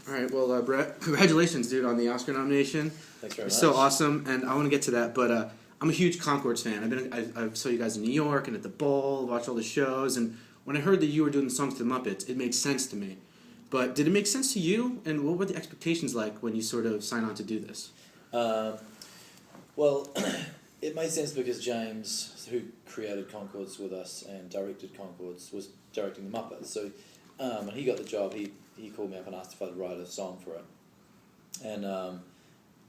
All right, well, Bret, congratulations, dude, on the Oscar nomination. Thanks very much. So awesome, and I want to get to that, but I'm a huge Concords fan. I saw you guys in New York and at the Bowl, watched all the shows, and when I heard that you were doing the songs to the Muppets, it made sense to me. But did it make sense to you, and what were the expectations like when you sort of signed on to do this? Well, it made sense because James, who created Concords with us and directed Concords, was directing the Muppets. So when he got the job, he called me up and asked if I'd write a song for it. And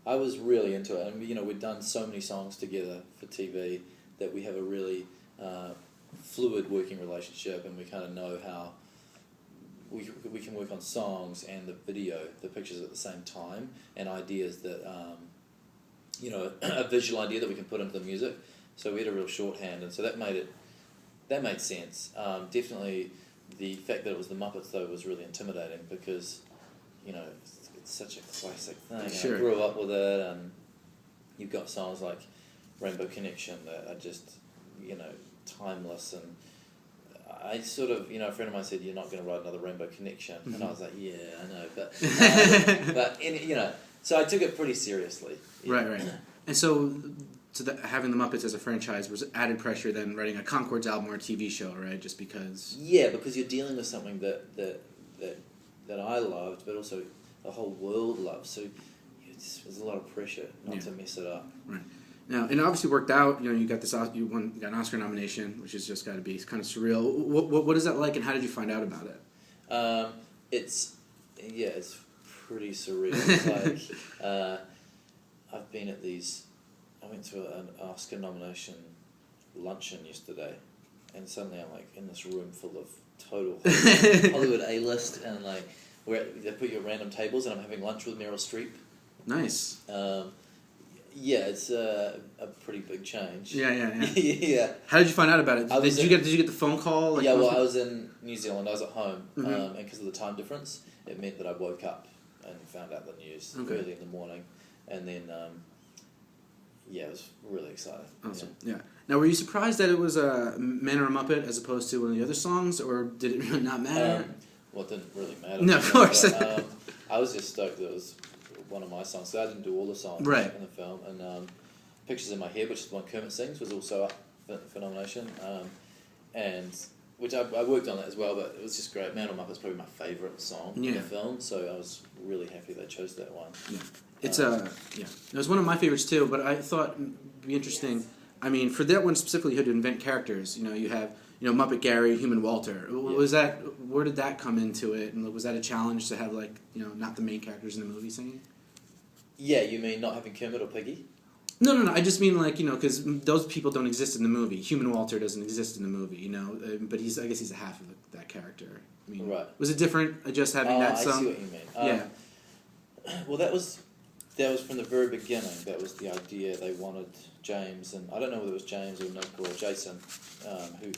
I was really into it. And, we'd done so many songs together for TV that we have a really fluid working relationship, and we kind of know how we can work on songs and the video, the pictures at the same time, and ideas that, a visual idea that we can put into the music. So we had a real shorthand, and so that made sense. Definitely the fact that it was the Muppets, though, was really intimidating because, it's such a classic thing. Sure. I grew up with it, and you've got songs like Rainbow Connection that are just, timeless. And I sort of, a friend of mine said, "You're not going to write another Rainbow Connection," mm-hmm. and I was like, "Yeah, I know," but so I took it pretty seriously. Right. And so having the Muppets as a franchise was added pressure than writing a Concords album or a TV show, right? Just because. Yeah, because you're dealing with something that I loved, but also the whole world loves. So there's a lot of pressure not to mess it up. Right. Now, and it obviously worked out. You got you got an Oscar nomination, which has just got to be kind of surreal. What is that like, and how did you find out about it? It's pretty surreal. It's like I've been at these. I went to an Oscar nomination luncheon yesterday, and suddenly I'm like in this room full of total Hollywood A-list, and like they put you at random tables, and I'm having lunch with Meryl Streep. Nice. Yeah, it's a pretty big change. Yeah. Yeah. How did you find out about it? Did you get the phone call? I was in New Zealand. I was at home, mm-hmm. And because of the time difference, it meant that I woke up and found out the news early in the morning, and then it was really exciting. Awesome. Yeah. Now, were you surprised that it was a Man or a Muppet as opposed to one of the other songs, or did it really not matter? Well, it didn't really matter. No, of course. But, I was just stoked that it was one of my songs. So I didn't do all the songs in the film, and Pictures in My Head, which is one Kermit sings, was also up for nomination, and which I worked on that as well. But it was just great. Man or Muppet's probably my favourite song in the film, so I was really happy they chose that one. Yeah. It's it was one of my favorites too. But I thought it'd be interesting. I mean, for that one specifically, you had to invent characters. You have Muppet Gary, Human Walter. Was that, where did that come into it? And was that a challenge to have not the main characters in the movie singing? Yeah, you mean not having Kermit or Piggy? No. I just mean because those people don't exist in the movie. Human Walter doesn't exist in the movie, but I guess he's a half of that character. I mean, right. Was it different just having that song? I see what you mean. Well, that was from the very beginning. That was the idea. They wanted James, and I don't know whether it was James or Nick or Jason, who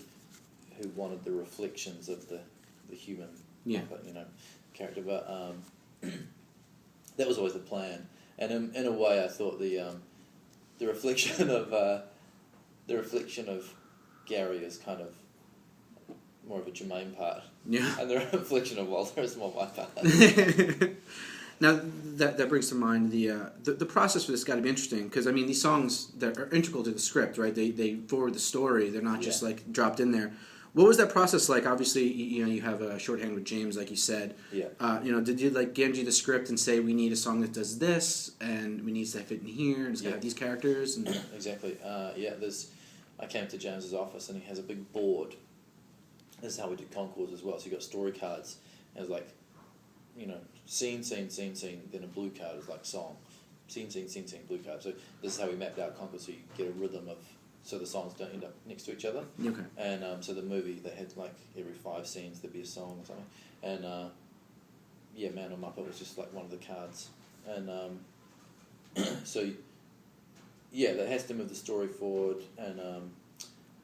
wanted the reflections of the human character, but that was always the plan. And in a way, I thought the reflection of Gary is kind of more of a Germain part, and the reflection of Walter is more my part. Now that brings to mind the process for this got to be interesting, because these songs that are integral to the script, right? They forward the story. They're not just dropped in there. What was that process like? Obviously, you have a shorthand with James, like you said. Yeah. Did you give you the script and say, we need a song that does this, and we need to fit in here, and it's got to have these characters? And exactly. I came to James's office, and he has a big board. This is how we did Concords as well. So you got story cards, and it's like, scene, then a blue card is like song. Scene, blue card. So this is how we mapped out Concords, so you get a rhythm of. So the songs don't end up next to each other. Okay. And so the movie, they had every 5 scenes there'd be a song or something. And Man or Muppet was just one of the cards. And that has to move the story forward. And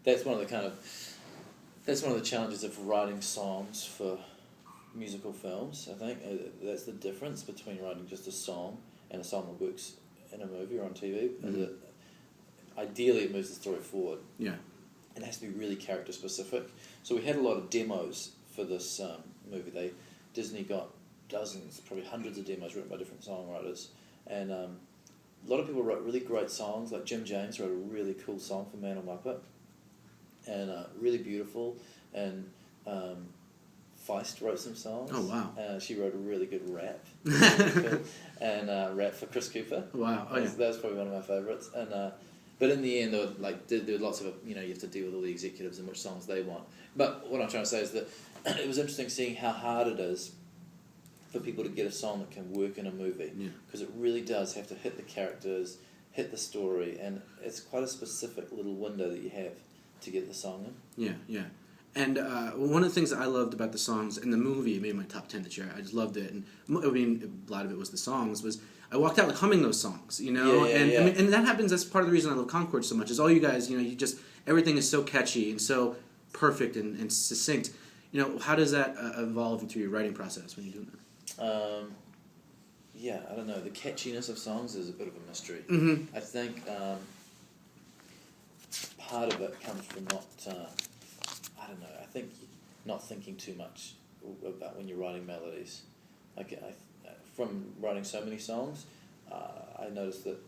that's one of the challenges of writing songs for musical films. I think that's the difference between writing just a song and a song that works in a movie or on TV. Mm-hmm. Ideally, it moves the story forward. Yeah. It has to be really character specific. So we had a lot of demos for this movie. Disney got dozens, probably hundreds of demos written by different songwriters, and a lot of people wrote really great songs. Like Jim James wrote a really cool song for Man on Muppet, and really beautiful. And Feist wrote some songs. Oh wow! She wrote a really good rap, and rap for Chris Cooper. Wow! Oh, yeah. That was probably one of my favourites. And but in the end, there were lots of you have to deal with all the executives and which songs they want. But what I'm trying to say is that it was interesting seeing how hard it is for people to get a song that can work in a movie, because it really does have to hit the characters, hit the story, and it's quite a specific little window that you have to get the song in. Yeah, yeah. And one of the things that I loved about the songs in the movie, it made my top 10 this year. I just loved it, and I mean, a lot of it was the songs. Was I walked out like humming those songs, I mean, and that happens. That's part of the reason I love Concord so much. Is all you guys, you just everything is so catchy and so perfect and succinct. How does that evolve into your writing process when you're doing that? I don't know. The catchiness of songs is a bit of a mystery. Mm-hmm. I think part of it comes from not. I think not thinking too much about when you're writing melodies. From writing so many songs, I noticed that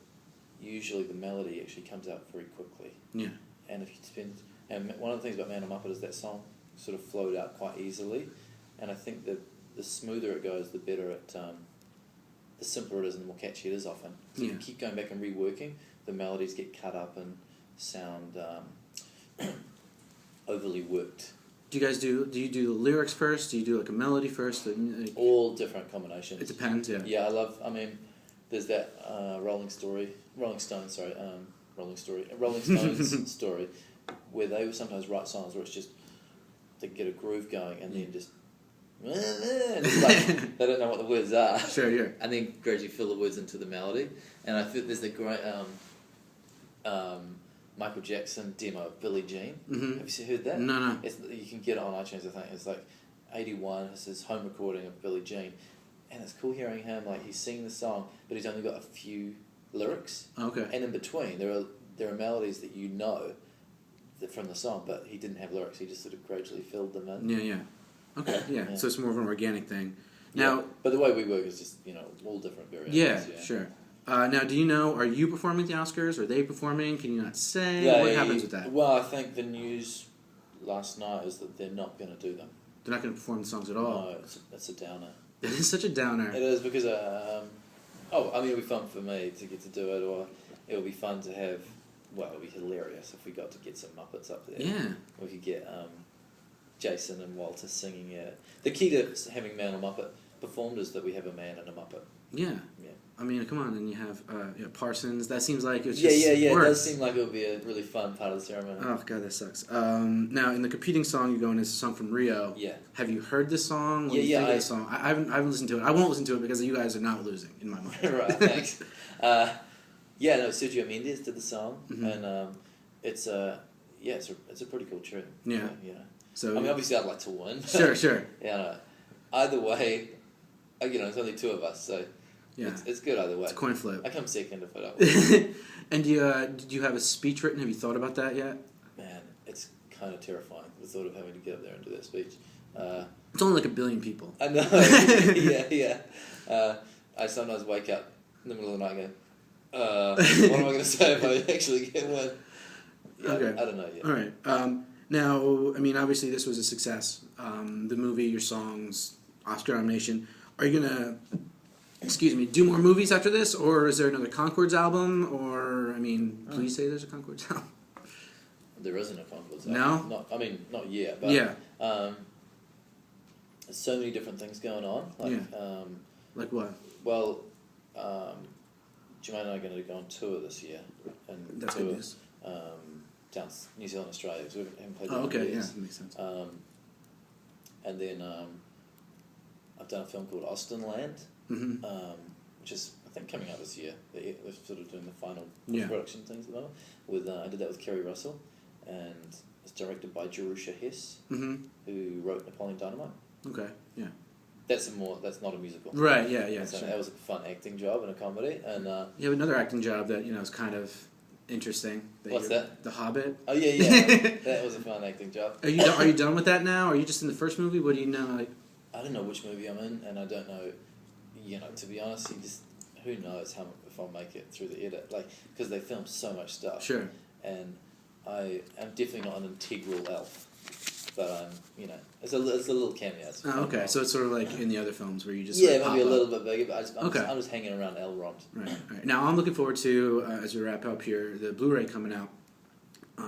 usually the melody actually comes out very quickly. Yeah. And if you and one of the things about Man on Muppet is that song sort of flowed out quite easily, and I think that the smoother it goes, the better it, the simpler it is and the more catchy it is often. So you keep going back and reworking, the melodies get cut up and sound overly worked. Do you do the lyrics first? Do you do like a melody first? All different combinations. It depends, yeah. Yeah, there's that Rolling Stones story, where they would sometimes write songs where it's just, they get a groove going and then just, and it's like, they don't know what the words are. Sure, yeah. And then gradually fill the words into the melody. And I think there's the great Michael Jackson demo of Billie Jean. Mm-hmm. Have you heard that? No. You can get it on iTunes, I think. It's like 81, it's his home recording of Billie Jean. And it's cool hearing him, like, he's singing the song, but he's only got a few lyrics. Okay. And in between, there are melodies that from the song, but he didn't have lyrics, he just sort of gradually filled them in. Yeah. Okay, yeah. So it's more of an organic thing. Now, but the way we work is just, all different variations. Yeah, sure. Now, do you know, are you performing at the Oscars? Are they performing? Can you not say? What happens with that? Well, I think the news last night is that they're not going to do them. They're not going to perform the songs at all? No, it's a downer. It is such a downer. It is because, it'll be fun for me to get to do it, or it'll be fun to have, it'll be hilarious if we got to get some Muppets up there. Yeah. We could get Jason and Walter singing it. The key to having Man on Muppet performed is that we have a man and a Muppet. Yeah. Yeah. I mean, come on, and you have Parsons. That seems like it's just works. It does seem like it would be a really fun part of the ceremony. Oh god, that sucks. Now, in the competing song, you're going is a song from Rio. Yeah. Have you heard this song? What do you think of the song? I haven't listened to it. I won't listen to it because you guys are not losing in my mind. Right. Thanks. Sergio Mendes did the song, and it's a pretty cool tune. Yeah. So obviously, I'd like to win. Sure. Yeah. Either way, it's only two of us, so. Yeah. It's good either way. It's a coin flip. I come second if I don't win. And did you have a speech written? Have you thought about that yet? Man, it's kind of terrifying, the thought of having to get up there and do that speech. It's only like 1 billion people. I know. Yeah. I sometimes wake up in the middle of the night and go, what am I going to say if I actually get one? Yeah, okay. I don't know yet. All right. Now, I mean, obviously this was a success. The movie, your songs, Oscar nomination. Are you going to... do more movies after this, or is there another Concords album, or, please say there's a Concords album. There isn't a Concords album. No? Not yet, but... Yeah. There's so many different things going on. Like what? Well, Germain and I are going to go on tour this year. And that's good news. Down New Zealand, Australia, so we haven't played that makes sense. And then I've done a film called Austin Land. Mm-hmm. Which is, I think, coming out this year. They're sort of doing the final production things at the moment. I did that with Kerry Russell, and it's directed by Jerusha Hess, who wrote Napoleon Dynamite. Okay, yeah. That's not a musical. Right, yeah. So that was a fun acting job and a comedy. And you have another acting job that, is kind of interesting. What's that? The Hobbit. Oh, yeah. That was a fun acting job. Are you done with that now? Or are you just in the first movie? What do you know? I don't know which movie I'm in, and I don't know, to be honest, who knows if I'll make it through the edit, because they film so much stuff. Sure. And I am definitely not an integral elf, but I'm, it's a little cameo. Oh, okay. So it's sort of like in the other films where you just maybe pop a little up. bit bigger, but I'm just hanging around Elrond. Right. Now I'm looking forward to, as we wrap up here, the Blu-ray coming out.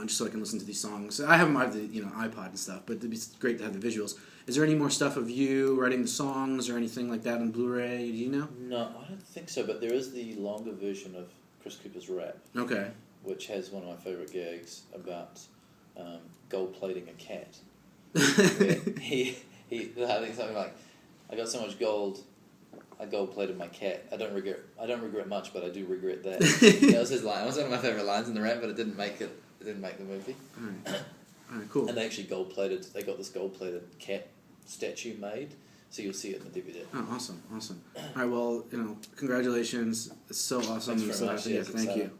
Just so I can listen to these songs. I have them on the iPod and stuff, but it'd be great to have the visuals. Is there any more stuff of you writing the songs or anything like that on Blu-ray? Do you know? No, I don't think so. But there is the longer version of Chris Cooper's rap. Okay. Which has one of my favourite gags about gold plating a cat. he I think something like, "I got so much gold, I gold plated my cat. I don't regret much, but I do regret that." That was his line. It was one of my favourite lines in the rap, but it didn't make it. It didn't make the movie. All right, cool. And they actually they got this gold-plated cat statue made, so you'll see it in the DVD. Oh, awesome. All right, well, congratulations. It's so awesome. Thanks very much. Thank you.